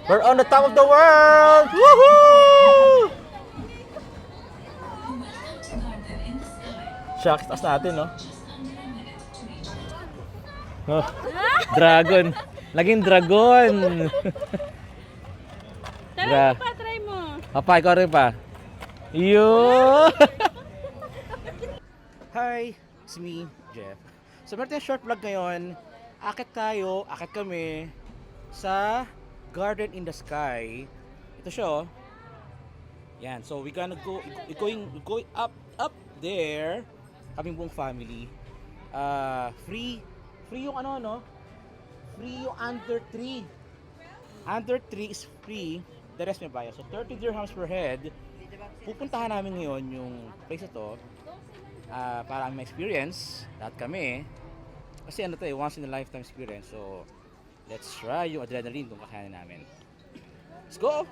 We're on the top of the world! Woohoo! Shucks, taas natin, no? Oh, dragon. Laging dragon. Try mo pa, try mo. Papa, ikaw rin pa. Yo! Hi, it's me, Jeff. So, meron tayong short vlog ngayon. Akit kami sa Garden in the Sky. Ito siya, oh. Yan, so we gonna go, going up there. Kaming buong family. Free yung ano, no? Free yung under 3. Under 3 is free. The rest may bayad. So 30 dirhams per head. Pupuntahan namin ngayon yung place ito para may experience. Lahat kami. Kasi ano to eh, once in a lifetime experience. So let's try yung adrenaline kung kakayanin namin. Let's go!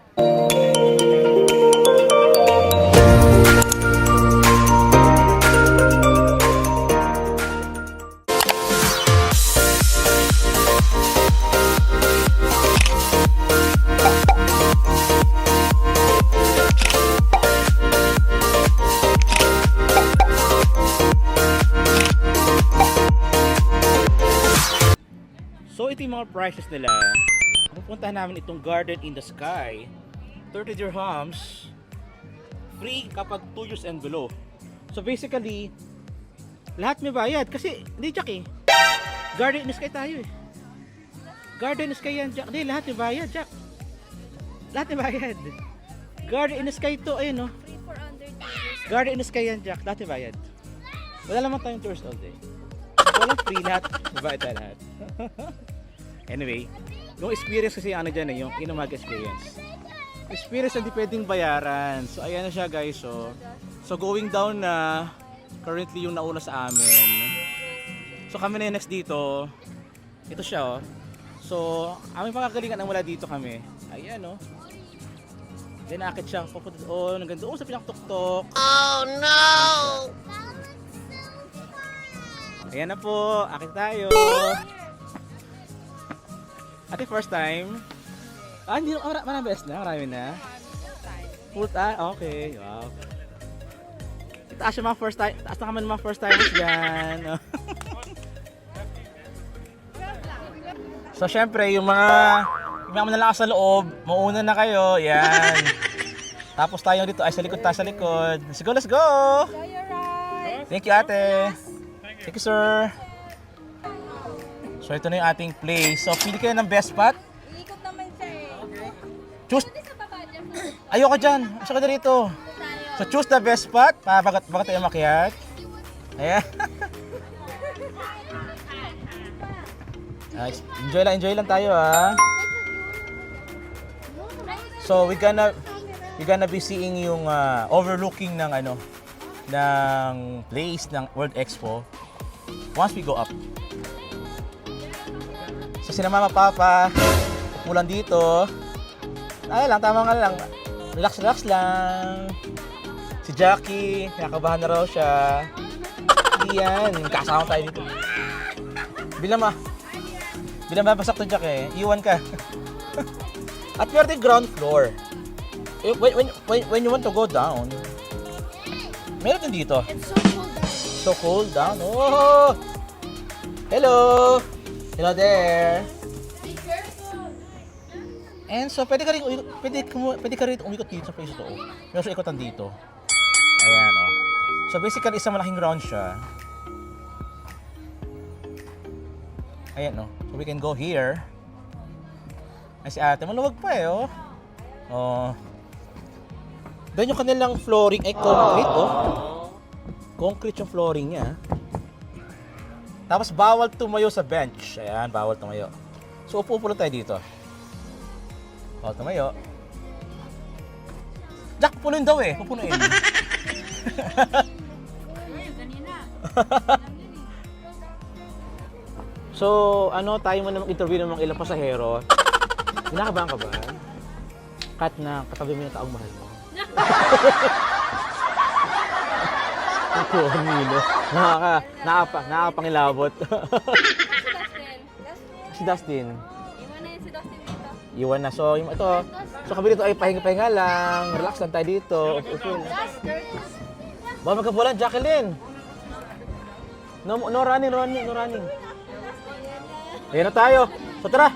So ito yung mga prices nila. Pupuntahan namin itong Garden in the Sky. 30 dirhams. Free kapag 2 years and below. So basically, lahat may bayad. Kasi, hindi Jack eh. Garden in the Sky tayo eh. Garden in the Sky yan Jack. Hindi, lahat may bayad Jack. Lahat may bayad. Garden in the Sky to, ayun no. Free for under 2 years. Garden in the Sky yan Jack. Lahat may bayad. Wala naman tayong tours all day. Walang free lahat. Mabayad tayo lahat. Anyway, yung experience kasi ano dyan eh, yung inumag experience. Experience hindi pwedeng bayaran. So ayan na siya guys. So going down na, currently yung nauna sa amin. So kami na yung next dito. Ito siya oh. So aming pagkagalingan ang wala dito kami. Ayan oh. Then akit siya papunta doon, hanggang doon sa pinaktuktok. Oh no! Ayan na po, akit tayo. Ate first time? Hindi marami beses na, marami na. Full time? Okay, wow. Itaas yung mga first time, taas na kami ng mga first timers dyan. So syempre, yung mga manalakas sa loob, mauna na kayo, yan. Tapos tayo dito, ay sa likod tayo sa likod. Let's go, let's go! Enjoy your ride. Thank you ate. Thank you sir. So ito na yung ating place. So pili kayo ng best spot. Iikot naman siya eh. Choose. Sa baba dyan. Ayoko dyan. Gusto ko na rito. So choose the best spot. Bagat tayo makihat. Ayan. Nice. Enjoy lang tayo ha. So we gonna be seeing yung overlooking ng ano ng place ng World Expo once we go up. So sina mama papa upulan dito. Ay lang, tama nga lang. Relax lang. Si Jackie, kinakabahan na raw siya. Iyan, kasama tayo dito. Bilang mabasak to Jack eh, iwan ka. At we're the ground floor. When you want to go down, meron din dito. It's so cold down. So cold down. Oh! Hello! Hello there! Be careful. And so, pwede ka rin umikot dito sa place ito. Meron siya ikotan dito. Ayan, oh. So, basically, isang malaking ground siya. Ayan, oh. So, we can go here. Ay, si ate, maluwag pa eh, oh. Oh. Then yung kanilang flooring ay concrete, oh. Concrete yung flooring niya. Tapos bawal tumayo sa bench. Ayan, bawal tumayo. So upo lang tayo dito. Bawal tumayo. Jack, pupunuin daw eh. Pupunuin. So, tayo mo na mag-interview ng mga ilang pasahero. Kinakabahan ka ba? Kat na katabi mo yung taong mahal mo. Ito, Milo. Nakapangilabot. Si Dustin. Si Dustin. Iwan na yun si Dustin dito. Iwan na. So, yung ito, so kami dito ay pahinga-pahinga lang. Relax lang tayo dito. Upo lang. Baka magkapulan, Jacqueline. No running. Ayan na tayo. So tara,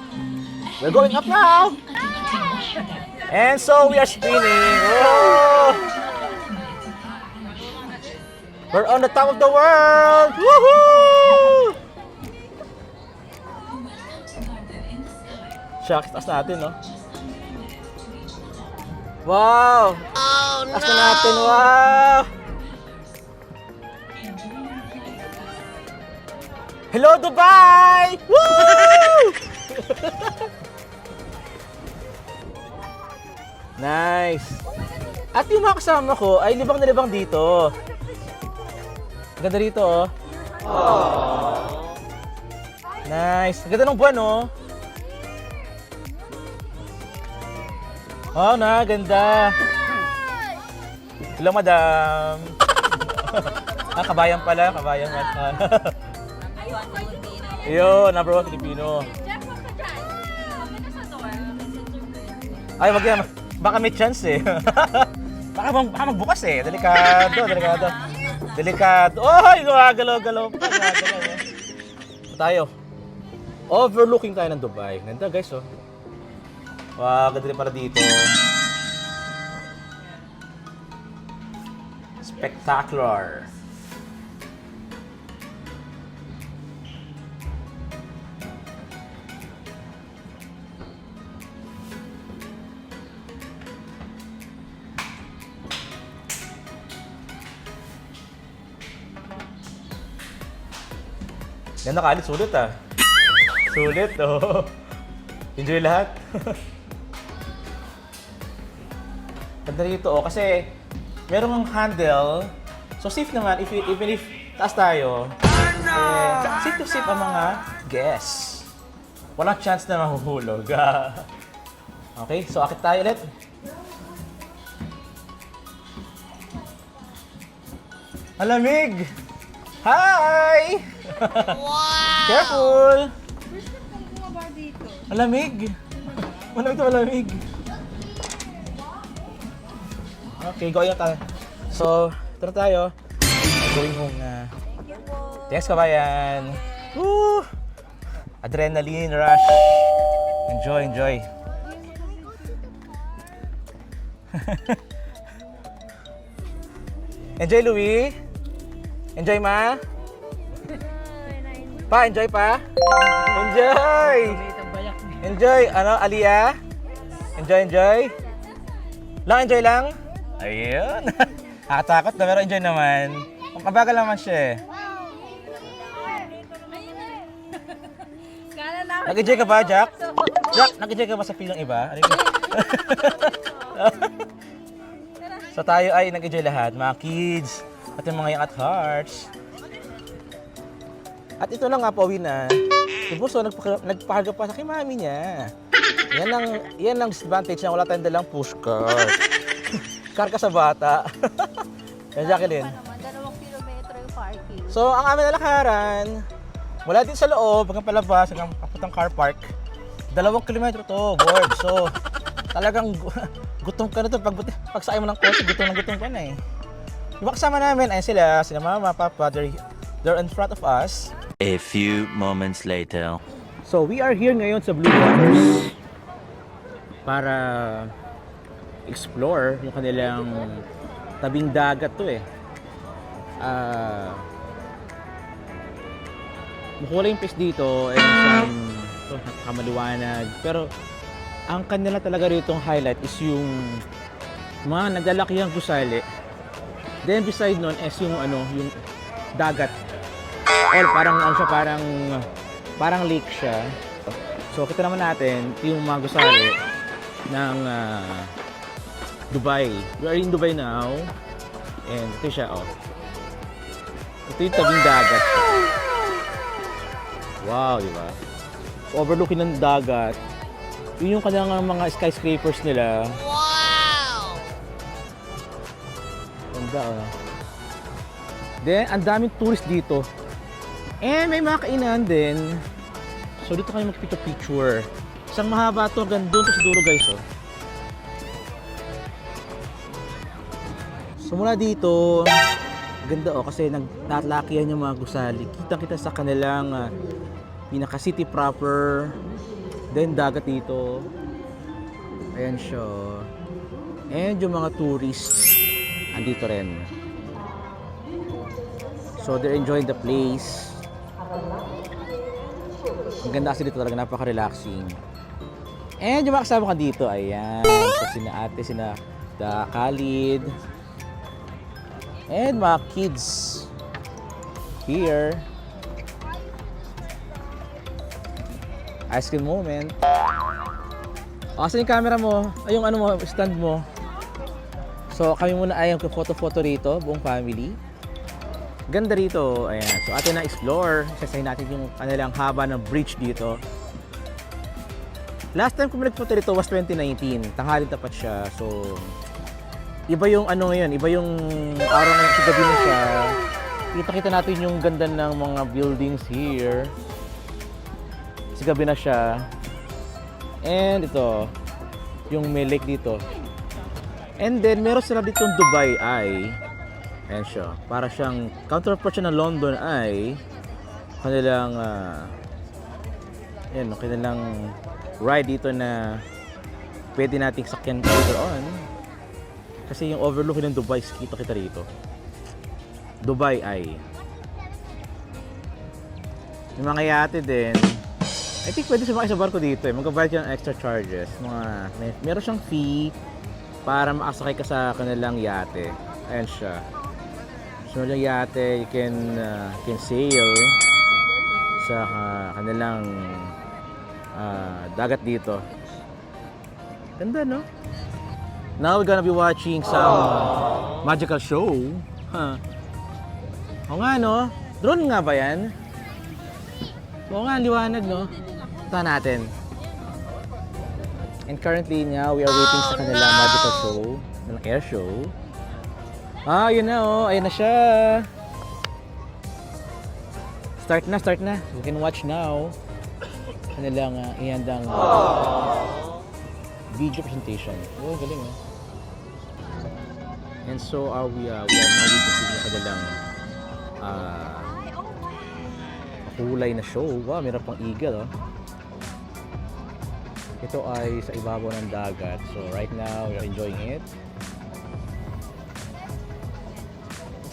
we're going up now. And so we are spinning. Oh! We're on the top of the world. Woohoo! Shucks, taas natin, no? Wow! Taas na natin, wow! Hello, Dubai! Woo! Nice! At yung mga kasama ko ay libang na libang dito. Ganda rito, oh. Nice! Ganda ng buwan, oh. Oh, na, ganda. Hello, madam. Kabayan pala, kabayan. Yo, number 1 Filipino. Ay, wag yan. Baka may chance eh. baka magbukas eh. Delikado. Oy, gumagalaw-galaw pa. Tayo. Overlooking tayo ng Dubai. Ganda, guys, oh. Wow, ganda rin para dito. Spectacular. Ganda kalit, sulit ah. Sulit, oh. Enjoy lahat. Ganda rito, oh, kasi merong handle. So safe naman, even if taas tayo, safe to safe ang mga guests. Walang chance na mahuhulog. Okay, so akit tayo ulit. Alamig! Hi! Wow! Careful! First time kong bumaba dito. Malamig! Malamig. Okay, going tayo. So, ito na tayo. Going home na. Thanks, kabayan! Woo! Adrenaline rush. Enjoy. Enjoy, Louie. Enjoy, Ma. Pa, enjoy pa. Enjoy. Ano, Aliyah? Enjoy. Enjoy lang. Ayun. Nakatakot na, pero enjoy naman. Mabagal naman siya eh. Nag-enjoy ka ba, Jack? Jack, nag-enjoy ka ba sa pilang iba? So tayo ay nag-enjoy lahat, mga kids, at yung mga young at hearts. At ito na nga, pauwi na. Si Buso, nagpakarga pa sa kay mami niya. Yan ang disadvantage na wala tayong dalang pushcart. Karga sa bata. Yan, Jacqueline. Naman, 2 kilometro yung parking. So, ang aming nalakaran, mula din sa loob, hanggang palabas, hanggang papuntang car park, 2 kilometro to, board. So, talagang gutom ka na to. Pag sakay mo ng kotse, gutom ka na eh. Yung kasama namin, ayun sila mama, papa, they're in front of us. A few moments later. So, we are here ngayon sa Blue Waters para explore yung kanilang tabing dagat to eh. Makulay yung place dito and napakamaluwanag. Pero ang kanila talaga rito highlight is yung mga naglalakihang gusali. Then beside nun is yung yung dagat. Or parang parang lake siya. So kita naman natin yung mga gusali ng Dubai. We are in Dubai now. And ito siya, oh. Ito yung tabing dagat. Wow, di ba? So, overlooking ng dagat. Yun yung kanilang mga skyscrapers nila. Wow! Ganda, oh. Then, ang daming tourist dito. And may mga kainan din. So, dito kayo magpicture-picture. Isang mahaba to hanggang doon to sa dulo guys oh. So mula dito, ganda oh kasi nagtatlakihan yung mga gusali. Kitang-kita sa kanilang pinaka-city proper. Then dagat dito. Ayan siya. And yung mga tourists andito rin. So they're enjoying the place. Ang ganda kasi dito talaga, napaka-relaxing. And yung mga kasama ko dito, ayan. So sina ate, sina Khalid. And mga kids here. Ice cream moment. O, asan yung camera mo? Ay, yung ano mo, stand mo. So, kami muna ay yung photo-photo rito, buong family. Ganda rito. Ayan. So, atin na-explore. Isasahin natin yung kanilang haba ng bridge dito. Last time ko nagpunta rito was 2019. Tanghali tapat siya. So, iba yung ano ngayon. Iba yung araw ngayon. Sa gabi na siya. Kita-kita natin yung ganda ng mga buildings here. Sa gabi na siya. And ito, yung may lake dito. And then, meron sila ditong Dubai Eye. Ayan siya. Para siyang counterpart siya ng London Eye. Kanilang, yan, kanilang ride dito na pwede nating sakyan later on. Kasi yung overlook ng Dubai, kita-kita rito. Dubai Eye. Yung mga yate din, I think pwede sumakay sa barko dito eh. Magbabayad ka ng extra charges. Meron siyang fee para makasakay ka sa kanilang yate. Ayan siya. So yung yate, you can sail sa kanilang dagat dito. Ganda, no? Now we're gonna be watching some magical show. O nga, no? Drone nga ba yan? Oo nga, liwanag, no? Punta natin. And currently now, we are waiting sa kanilang magical show, ng air show. Ah, yun na, oh. Ayun na siya. Start na. We can watch now. Kanilang ihandang video presentation. Oh, galing, oh. And so we are now witnessing yung kanilang kulay na show. Wow, meron pang eagle, oh. Ito ay sa ibabaw ng dagat. So right now, we are enjoying it.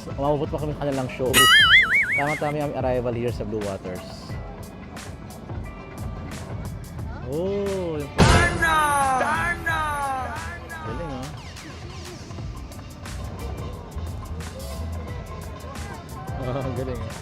So, umabot pa kami sa kanilang show. Tama-tama yung arrival here sa Blue Waters. Oh, yung Darna! Galing, oh. Oh, galing, oh.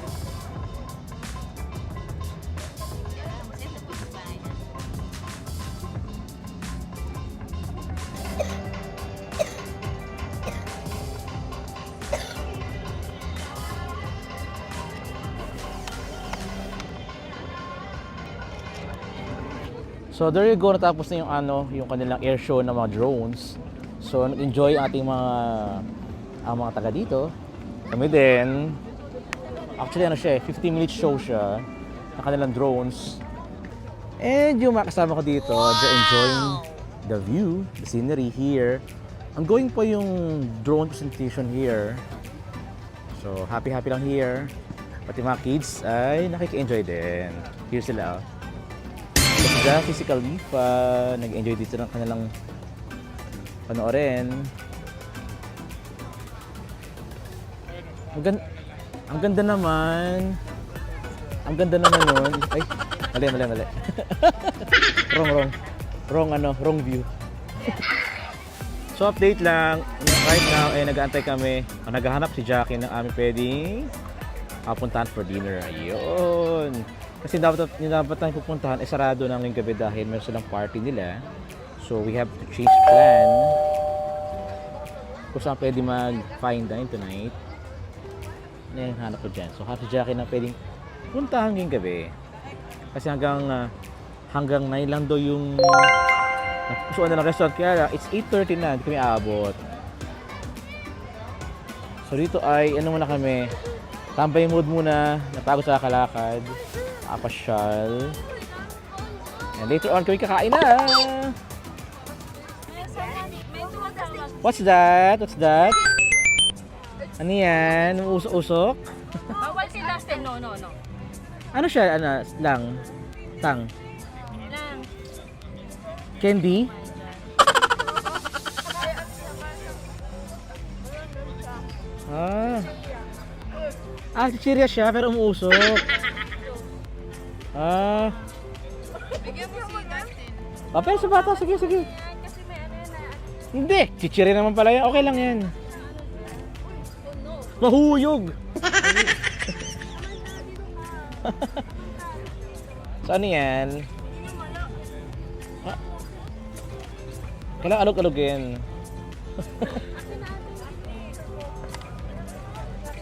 So there you go, natapos na yung kanilang air show ng mga drones. So nag-enjoy ang ating mga taga dito. Kami din. Actually siya 15-minute show siya ng kanilang drones. And yung mga kasama ko dito, they're enjoying the view, the scenery here. Ongoing po yung drone presentation here. So happy lang here. Pati mga kids ay nakiki-enjoy din. Here sila, oh. Sila physically pa nag-enjoy dito ng kanilang panoorin. Ang ganda naman. Ang ganda naman nun. Ay, mali. wrong view. So update lang. Right now ay nag-aantay kami. Naghahanap si Jackie ng aming pwedeng puntahan for dinner. Ayun. Kasi dapat namin pupuntahan ay sarado na ngayong gabi dahil meron silang party nila. So we have to change plan. Kung saan pwede mag-fine dine tonight. Ano yung hanap ko dyan. So hanap si Jackie na pwedeng puntahan ngayong gabi. Kasi hanggang 9 lang daw yung napusuan na ng restaurant. Kaya it's 8:30 na, hindi kami aabot. So dito ay muna kami, tambay mood muna, napagod sa kalakad, pasyal. And later on, kami kakain na. What's that? What's that? Ano yan? Usok-usok? Bawal si Dustin. No. Ano siya? Ano? Lang? Tang? Lang. Candy? Ah. Ah, chichirya siya pero umuusok. Ah. Bigyan mo si Dustin. Ah, pero sa bata, sige. Kasi may ano yan na. Hindi, chichirya naman pala yan. Okay lang yan. Mahuyog! So ano yan? Ah. Kailangan alog-alogin.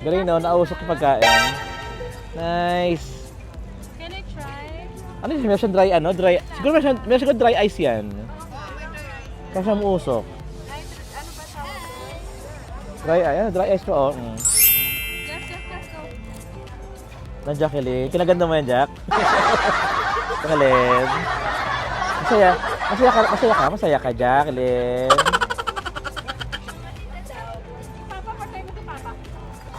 Galing no, nausok yung pagkain. Nice. Can I try? Ano yun? Meron siyang dry ano? Dry, siguro meron siyang dry ice yan. Kasi siya muusok. Ano ba tawag? Dry ice pa oh. Just go. Na Jacqueline. Kinaganda mo yan, Jack. Jacqueline. Masaya ka, Jacqueline. Papa, patay mo si Papa.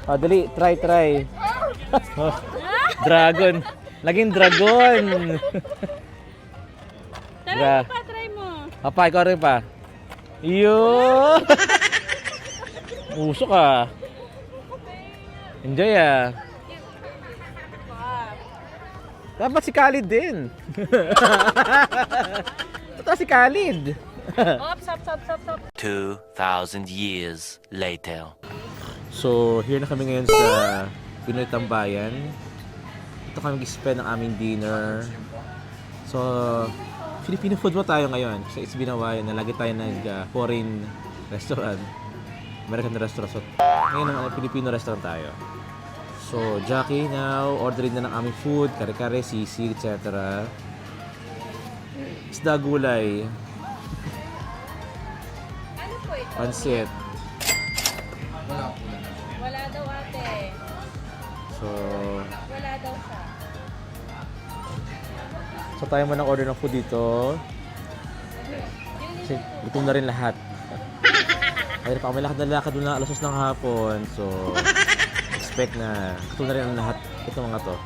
Oh, dali, try. Oh, dragon. Laging dragon. Try mo pa, try mo. Papa, ikaw rin pa. Yo! Usok ah. Enjoy ah. Dapat si Khalid din. Dapat si Khalid. Stop. 2,000 years later. So, here na kami ngayon sa Pinoy Tambayan. Ito kami mag-spend ng aming dinner. So, Filipino food mo tayo ngayon. So, it's been a while na lagi tayo nag-foreign restaurant. American restaurant. So, ngayon naman Filipino restaurant tayo. So, Jackie now, ordering na ng aming food, kare-kare, sisig, etc. Isda gulay, Ano po ito? pansit. Wala daw ate. So, Wala daw siya. so tayo man ang order ng food dito. Kasi gutom na rin lahat. Ay, pa kami lakad na lakad doon na alas 6 ng hapon. So, expect na gutom na rin ang lahat. Ito mga to.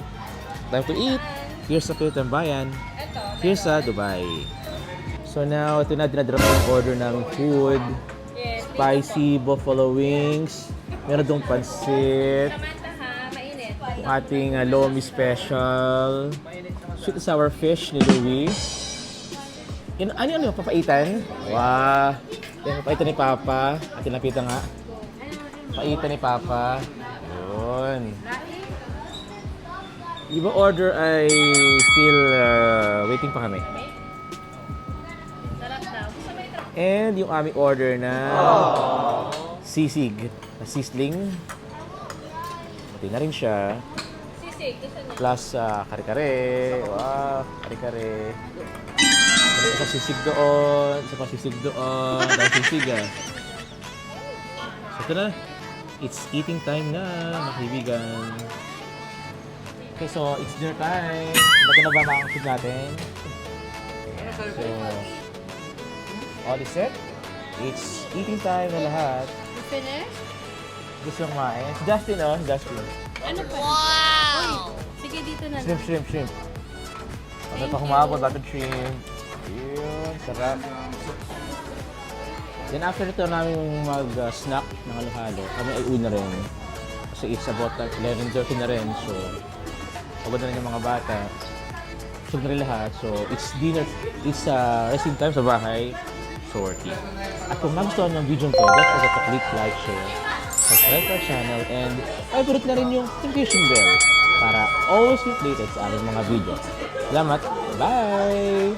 Time to eat. Here's sa Pinoy Tambayan. Ito. Here's sa Dubai. So now, ito na dinadrop yung order ng food. Yes. Spicy buffalo wings. Meron dong pansit. Samantha ha, mainit. Yung ating lomi special. Sweet and sour fish ni Louie. Ano yung papaitan? Wow! Yan, papaitan ni Papa. At tinapita nga. Papaitan ni Papa. Yun. Yung order ay still waiting pa kami. Sarap daw. And yung aming order na sisig. Na sisling. Pati na rin siya. Sisig, gusto niya. Plus kare-kare. Wow, kare-kare. Isa sisig doon. Isa pa sisig doon. Dahil sisig ah. So ito na. It's eating time na, mga kaibigan. Okay, so it's dinner time. Bago na ba mga food natin? So, all is set. It's eating time na lahat. You finished? Gusto nang kumain. Si Justin, oh. Si Justin. Ano pa? Wow! Sige, dito na lang. Shrimp. Ano pa kumabot, battered shrimp. Ayun, sarap. Then after ito namin mag-snack ng halo-halo, kami ay uwi na rin. Kasi it's about 11:30 na rin, so pagod na rin yung mga bata. Busog na rin lahat, so it's dinner, it's resting time sa bahay, so working. At kung nagustuhan ng video ko, don't forget to click like, share, subscribe to our channel, and i-put na rin yung notification bell para always be updated sa aming mga video. Salamat! Bye!